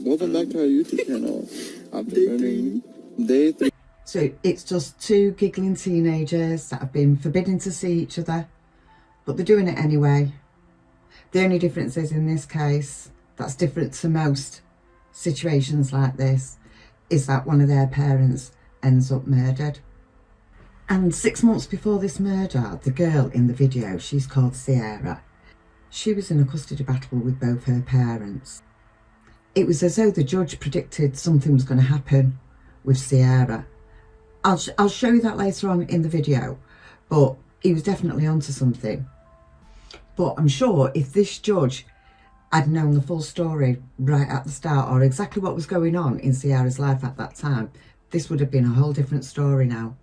Welcome back to our YouTube channel. Day 3. So it's just two giggling teenagers that have been forbidden to see each other, but they're doing it anyway. The only difference is in this case, that's different to most situations like this, is that one of their parents ends up murdered. And 6 months before this murder, the girl in the video, she's called Sierra. She was in a custody battle with both her parents. It was as though the judge predicted something was going to happen with Sierra. I'll show you that later on in the video, but he was definitely onto something. But I'm sure if this judge had known the full story right at the start, or exactly what was going on in Sierra's life at that time, this would have been a whole different story now.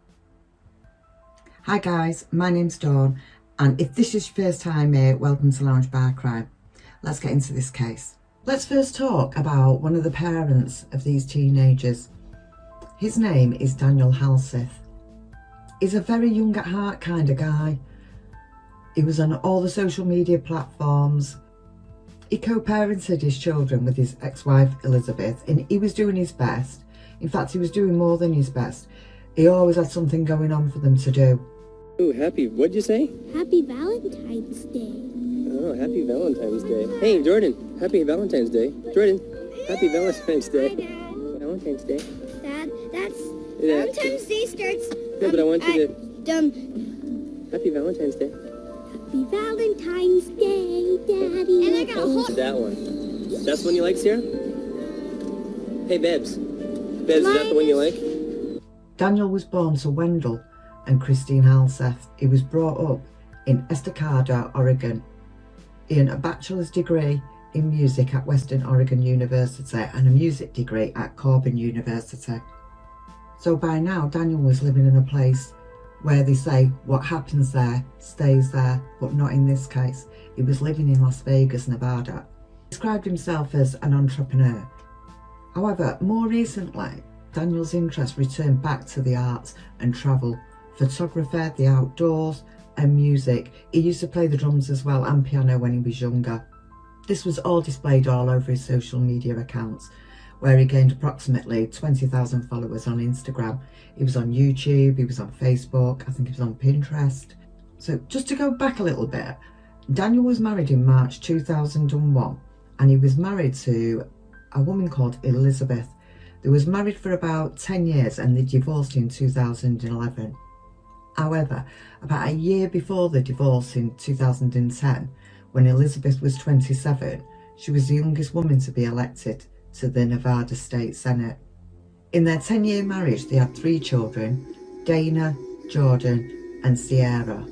Hi guys, my name's Dawn, and if this is your first time here, welcome to Lounge Bar Crime. Let's get into this case. Let's first talk about one of the parents of these teenagers. His name is Daniel Halseth. He's a very young at heart kind of guy. He was on all the social media platforms. He co-parented his children with his ex-wife Elizabeth, and he was doing his best. In fact, he was doing more than his best. He always had something going on for them to do. Oh, what'd you say? Happy Valentine's Day. Oh, happy Valentine's Day. Hey, Jordan, happy Valentine's Day. Jordan, happy Valentine's Day. Hi, Dad. Valentine's Day. Dad, Valentine's Day starts... Yeah, but I want you to... Happy Valentine's Day. Happy Valentine's Day, Daddy. And I got a whole... That one. That's the one you like, Sarah? Hey, Babs. Babs, is that the one you like? Daniel was born to Wendell and Christine Halseth. He was brought up in Estacada, Oregon. He earned a bachelor's degree in music at Western Oregon University and a music degree at Corbin University. So by now, Daniel was living in a place where they say what happens there stays there, but not in this case. He was living in Las Vegas, Nevada. He described himself as an entrepreneur. However, more recently, Daniel's interest returned back to the arts and travel, photography, the outdoors and music. He used to play the drums as well and piano when he was younger. This was all displayed all over his social media accounts, where he gained approximately 20,000 followers on Instagram. He was on YouTube, he was on Facebook, I think he was on Pinterest. So just to go back a little bit, Daniel was married in March 2001 and he was married to a woman called Elizabeth. They was married for about 10 years and they divorced in 2011. However, about a year before the divorce in 2010, when Elizabeth was 27, she was the youngest woman to be elected to the Nevada State Senate. In their 10-year marriage, they had 3 children, Dana, Jordan and Sierra,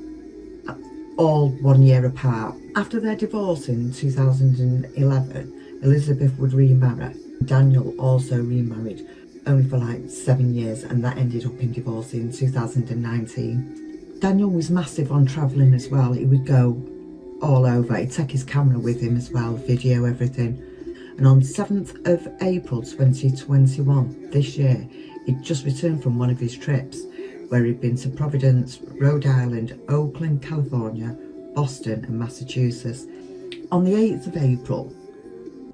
all 1 year apart. After their divorce in 2011, Elizabeth would remarry. Daniel also remarried, only for like 7 years, and that ended up in divorce in 2019. Daniel was massive on travelling as well. He would go all over. He'd take his camera with him as well, video everything. And on 7th of April 2021, this year, he'd just returned from one of his trips where he'd been to Providence, Rhode Island, Oakland, California, Boston and Massachusetts. On the 8th of April,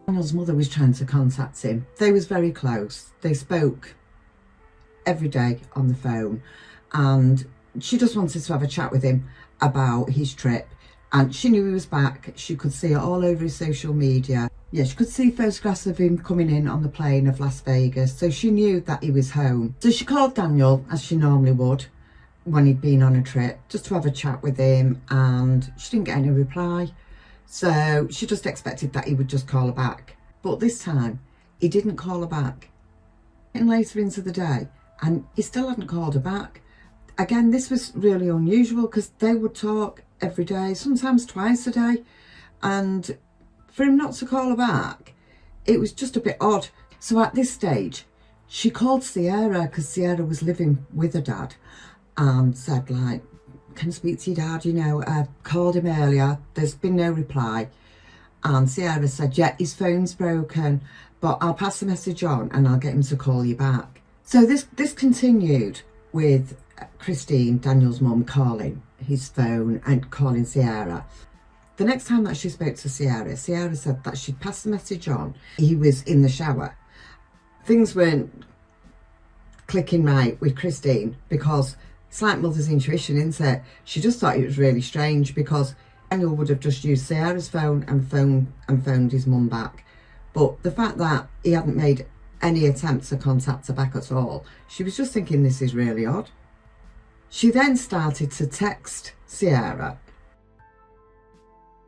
Daniel's mother was trying to contact him. They was very close. They spoke every day on the phone and she just wanted to have a chat with him about his trip. And she knew he was back. She could see it all over his social media. Yeah, she could see photographs of him coming in on the plane of Las Vegas. So she knew that he was home. So she called Daniel, as she normally would, when he'd been on a trip, just to have a chat with him. And she didn't get any reply. So she just expected that he would just call her back. But this time, he didn't call her back. And later into the day, and he still hadn't called her back. Again, this was really unusual because they would talk every day, sometimes twice a day. And for him not to call her back, it was just a bit odd. So at this stage, she called Sierra because Sierra was living with her dad and said, like, can I speak to your dad? You know, I called him earlier. There's been no reply. And Sierra said, yeah, his phone's broken, but I'll pass the message on and I'll get him to call you back. So this continued with Christine, Daniel's mum, calling his phone and calling Sierra. The next time that she spoke to Sierra, Sierra said that she'd passed the message on. He was in the shower. Things weren't clicking right with Christine because it's like mother's intuition, isn't it? She just thought it was really strange because Daniel would have just used Sierra's phone and phoned his mum back. But the fact that he hadn't made any attempt to contact her back at all, she was just thinking this is really odd. She then started to text Sierra.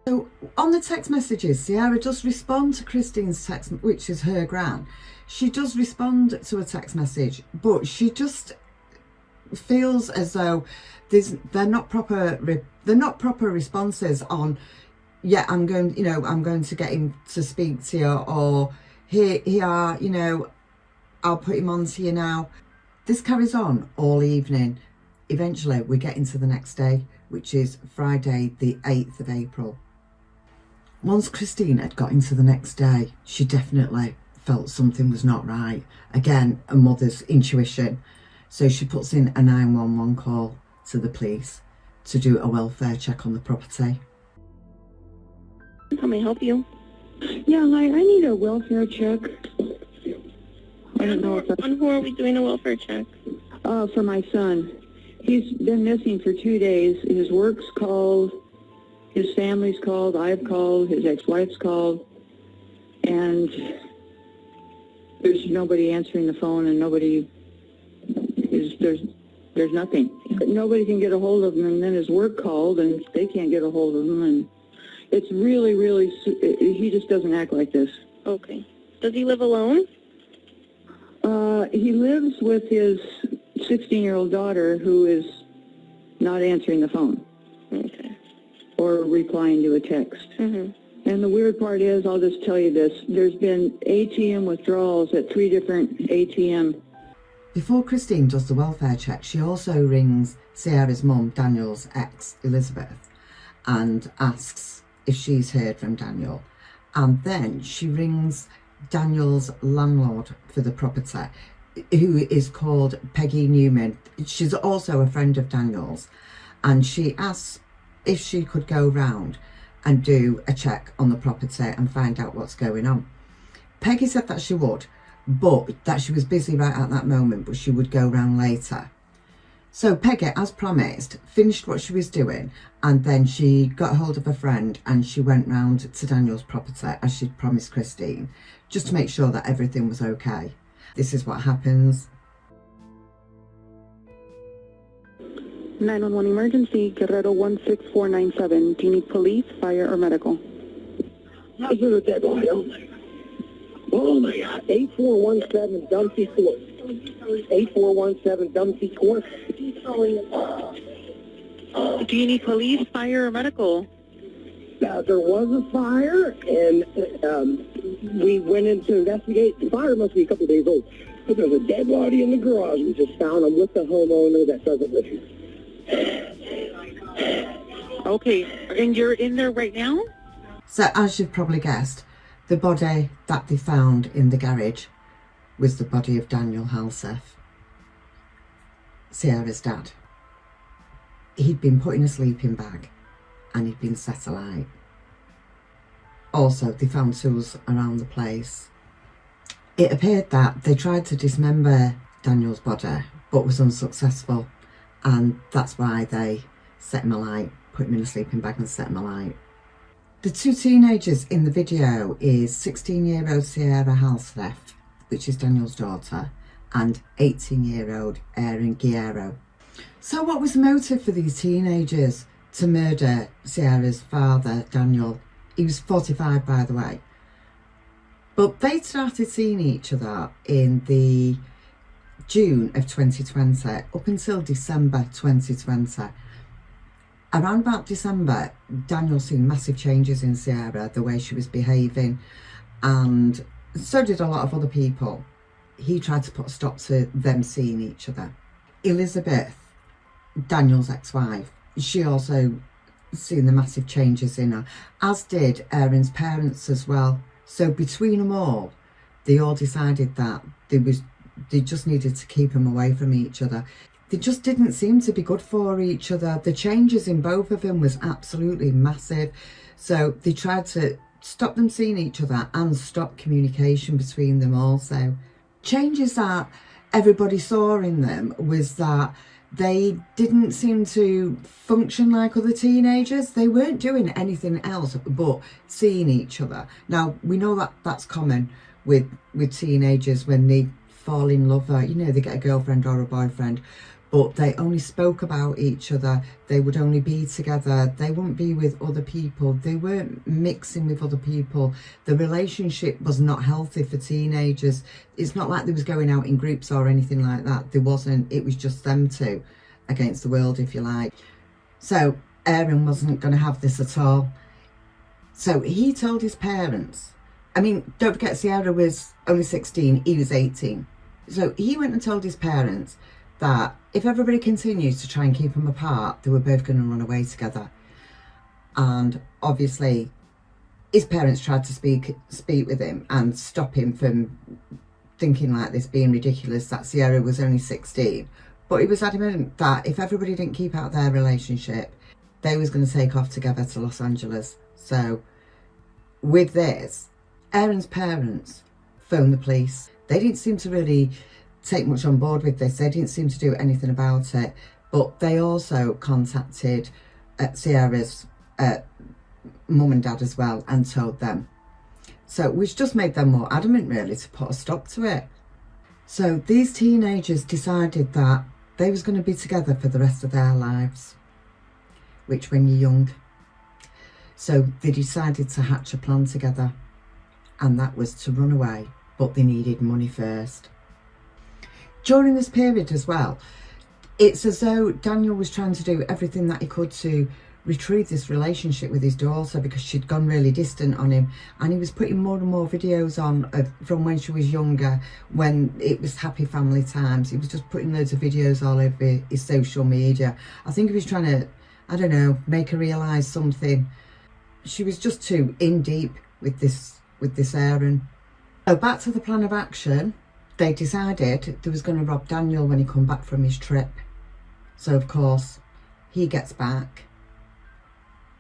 So on the text messages, Sierra does respond to Christine's text, which is her gran. She does respond to a text message, but she just feels as though they're not proper responses on, yeah, I'm going to get him to speak to you, or here are, I'll put him on to you now. This carries on all evening. Eventually we get into the next day, which is Friday the 8th of April. Once Christine had got into the next day, she definitely felt something was not right. Again, a mother's intuition. So she puts in a 911 call to the police to do a welfare check on the property. How may I help you? Yeah, hi, I need a welfare check. I don't know if that's... On who are we doing a welfare check? For my son. He's been missing for 2 days. His work's called, his family's called, I've called, his ex-wife's called, and there's nobody answering the phone, and nobody is, there's nothing. Nobody can get a hold of him, and then his work called, and they can't get a hold of him, and it's really, he just doesn't act like this. Okay. Does he live alone? He lives with his 16-year-old daughter, who is not answering the phone. Okay. Or replying to a text. Mm-hmm. And the weird part is, I'll just tell you this, there's been ATM withdrawals at 3 different ATM. Before Christine does the welfare check, she also rings Sierra's mum, Daniel's ex, Elizabeth, and asks if she's heard from Daniel. And then she rings Daniel's landlord for the property, who is called Peggy Newman. She's also a friend of Daniel's, and she asks if she could go round and do a check on the property and find out what's going on. Peggy said that she would, but that she was busy right at that moment, but she would go round later. So Peggy, as promised, finished what she was doing, and then she got hold of a friend and she went round to Daniel's property as she'd promised Christine, just to make sure that everything was okay. This is what happens. 911 emergency, Guerrero 16497. Do you need police, fire, or medical? How's it with that boy? Oh my God, 8417 Dumpsy Court. 8417 Dumpsy Court. Do you need police, fire, or medical? There was a fire, and we went in to investigate. The fire must be a couple days old. But there's a dead body in the garage we just found. I'm with the homeowner that doesn't live here. Okay, and you're in there right now? So as you've probably guessed, the body that they found in the garage was the body of Daniel Halseth, Sierra's dad. He'd been put in a sleeping bag and he'd been set alight. Also, they found tools around the place. It appeared that they tried to dismember Daniel's body but was unsuccessful, and that's why they set him alight, put him in a sleeping bag and set him alight. The two teenagers in the video is 16-year-old Sierra Halseth, which is Daniel's daughter, and 18-year-old Aaron Guerrero. So what was the motive for these teenagers to murder Sierra's father, Daniel? He was 45, by the way. But they started seeing each other in the June of 2020 up until December 2020. Around about December, Daniel seen massive changes in Sierra, the way she was behaving, and so did a lot of other people. He tried to put a stop to them seeing each other. Elizabeth, Daniel's ex-wife, she also seen the massive changes in her, as did Aaron's parents as well. So between them all, they all decided that they just needed to keep them away from each other. They just didn't seem to be good for each other. The changes in both of them was absolutely massive. So they tried to stop them seeing each other and stop communication between them also. Changes that everybody saw in them was that they didn't seem to function like other teenagers. They weren't doing anything else but seeing each other. Now, we know that that's common with teenagers when they fall in love, or, you know, they get a girlfriend or a boyfriend, but they only spoke about each other. They would only be together. They wouldn't be with other people. They weren't mixing with other people. The relationship was not healthy for teenagers. It's not like they was going out in groups or anything like that. There wasn't. It was just them two against the world, if you like. So Aaron wasn't going to have this at all. So he told his parents, I mean, don't forget Sierra was only 16, he was 18. So he went and told his parents that if everybody continues to try and keep them apart, they were both going to run away together. And obviously his parents tried to speak with him and stop him from thinking like this, being ridiculous, that Sierra was only 16. But he was adamant that if everybody didn't keep out their relationship, they was going to take off together to Los Angeles. So with this, Aaron's parents phoned the police. They didn't seem to really take much on board with this. They didn't seem to do anything about it. But they also contacted Sierra's mum and dad as well and told them. So which just made them more adamant really to put a stop to it. So these teenagers decided that they was going to be together for the rest of their lives, which when you're young. So they decided to hatch a plan together, and that was to run away, but they needed money first. During this period as well, it's as though Daniel was trying to do everything that he could to retrieve this relationship with his daughter, because she'd gone really distant on him, and he was putting more and more videos on from when she was younger, when it was happy family times. He was just putting loads of videos all over his social media. I think he was trying to, I don't know, make her realise something. She was just too in deep with this Aaron. So back to the plan of action. They decided they was going to rob Daniel when he come back from his trip. So of course he gets back.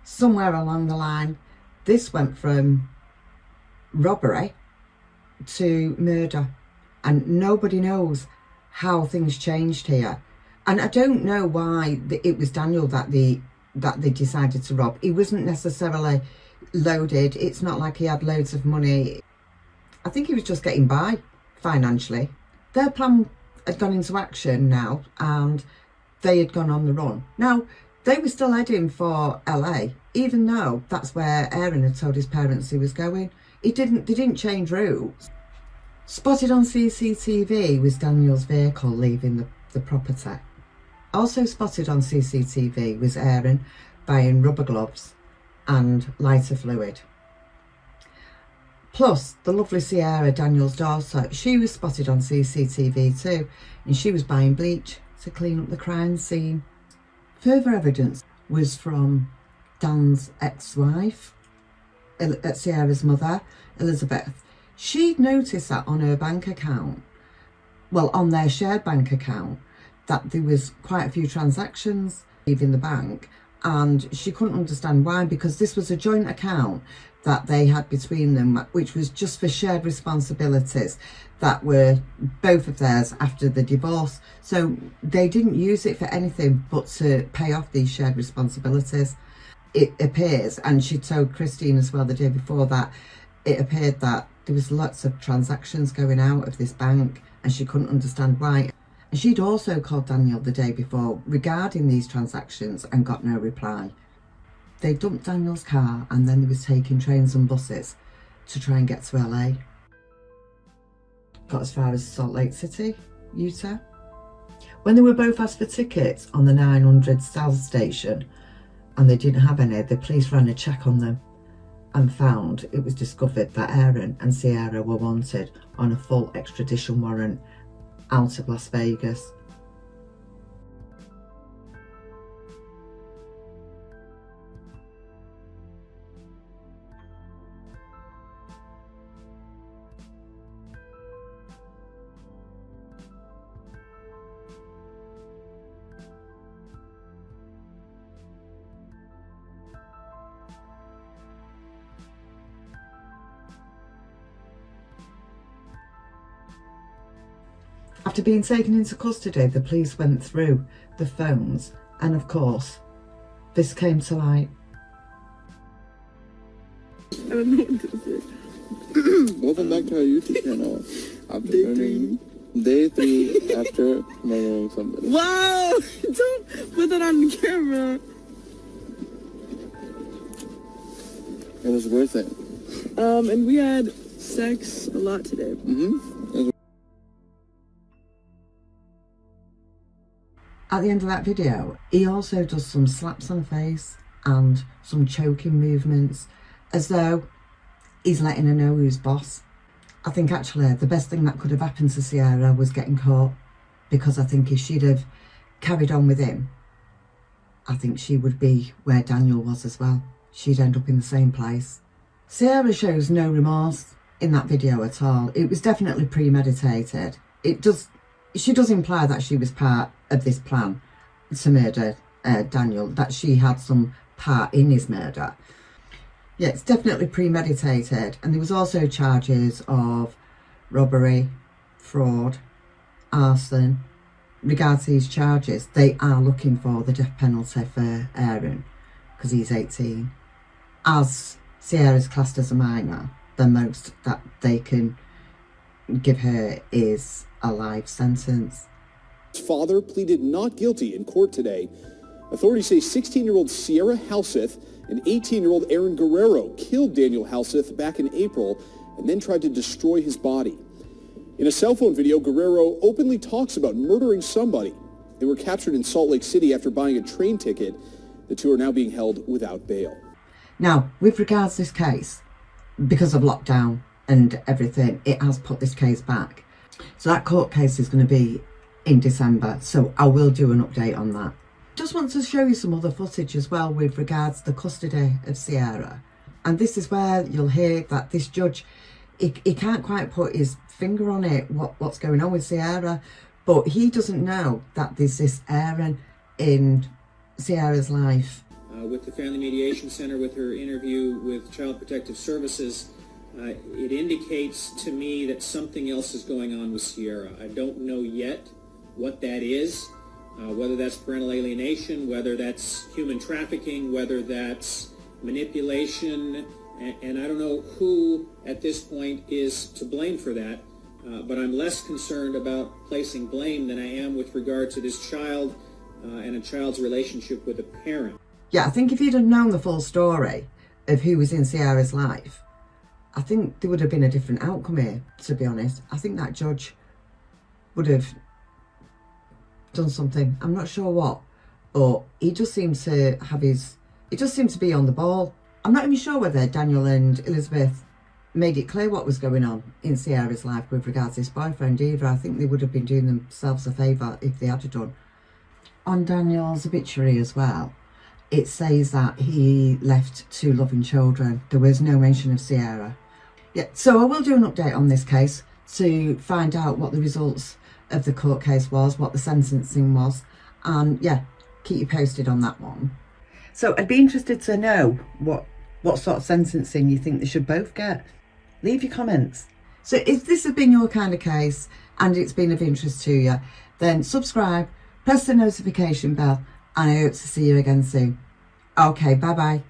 Somewhere along the line, this went from robbery to murder, and nobody knows how things changed here. And I don't know why it was Daniel that they decided to rob. He wasn't necessarily loaded. It's not like he had loads of money. I think he was just getting by financially. Their plan had gone into action now, and they had gone on the run. Now, they were still heading for LA, even though that's where Aaron had told his parents he was going. They didn't change routes. Spotted on CCTV was Daniel's vehicle leaving the property. Also spotted on CCTV was Aaron buying rubber gloves and lighter fluid. Plus, the lovely Sierra, Daniel's daughter, she was spotted on CCTV too, and she was buying bleach to clean up the crime scene. Further evidence was from Dan's ex-wife, Sierra's mother, Elizabeth. She'd noticed that on her bank account, well, on their shared bank account, that there was quite a few transactions leaving the bank, and she couldn't understand why, because this was a joint account that they had between them, which was just for shared responsibilities that were both of theirs after the divorce. So they didn't use it for anything but to pay off these shared responsibilities. It appears, and she told Christine as well the day before, that it appeared that there was lots of transactions going out of this bank, and she couldn't understand why. And she'd also called Daniel the day before regarding these transactions and got no reply. They dumped Daniel's car, and then they was taking trains and buses to try and get to LA. Got as far as Salt Lake City, Utah. When they were both asked for tickets on the 900 South station and they didn't have any, the police ran a check on them and found it was discovered that Aaron and Sierra were wanted on a full extradition warrant out of Las Vegas. After being taken into custody, the police went through the phones, and of course, this came to light. I don't know what to say. Welcome back to our YouTube channel. Day 3 after murdering somebody. Wow! Don't put that on the camera. It was worth it. And we had sex a lot today. At the end of that video, he also does some slaps on the face and some choking movements, as though he's letting her know who's boss. I think actually the best thing that could have happened to Sierra was getting caught, because I think if she'd have carried on with him, I think she would be where Daniel was as well. She'd end up in the same place. Sierra shows no remorse in that video at all. It was definitely premeditated. She does imply that she was part of this plan to murder Daniel, that she had some part in his murder. Yeah, it's definitely premeditated. And there was also charges of robbery, fraud, arson. Regards these charges, they are looking for the death penalty for Aaron, because he's 18. As Sierra's classed as a minor, the most that they can give her is a life sentence. His father pleaded not guilty in court today. Authorities say 16-year-old Sierra Halseth and 18-year-old Aaron Guerrero killed Daniel Halseth back in April and then tried to destroy his body. In a cell phone video, Guerrero openly talks about murdering somebody. They were captured in Salt Lake City after buying a train ticket. The two are now being held without bail. Now, with regards to this case, because of lockdown and everything, it has put this case back. So that court case is going to be in December, so I will do an update on that. Just want to show you some other footage as well with regards to the custody of Sierra. And this is where you'll hear that this judge, he can't quite put his finger on it, what's going on with Sierra, but he doesn't know that there's this Aaron in Sierra's life. With the Family Mediation Center, with her interview with Child Protective Services, it indicates to me that something else is going on with Sierra. I don't know yet what that is, whether that's parental alienation, whether that's human trafficking, whether that's manipulation, and I don't know who at this point is to blame for that, but I'm less concerned about placing blame than I am with regard to this child and a child's relationship with a parent. Yeah, I think if you'd have known the full story of who was in Sierra's life, I think there would have been a different outcome here, to be honest. I think that judge would have done something. I'm not sure what, but he just seems to have he just seems to be on the ball. I'm not even sure whether Daniel and Elizabeth made it clear what was going on in Sierra's life with regards to his boyfriend either. I think they would have been doing themselves a favour if they had done. On Daniel's obituary as well, it says that he left 2 loving children. There was no mention of Sierra. Yeah, so I will do an update on this case to find out what the results of the court case was, what the sentencing was, and yeah, keep you posted on that one. So I'd be interested to know what sort of sentencing you think they should both get. Leave your comments. So if this has been your kind of case and it's been of interest to you, then subscribe, press the notification bell, and I hope to see you again soon. Okay, bye bye.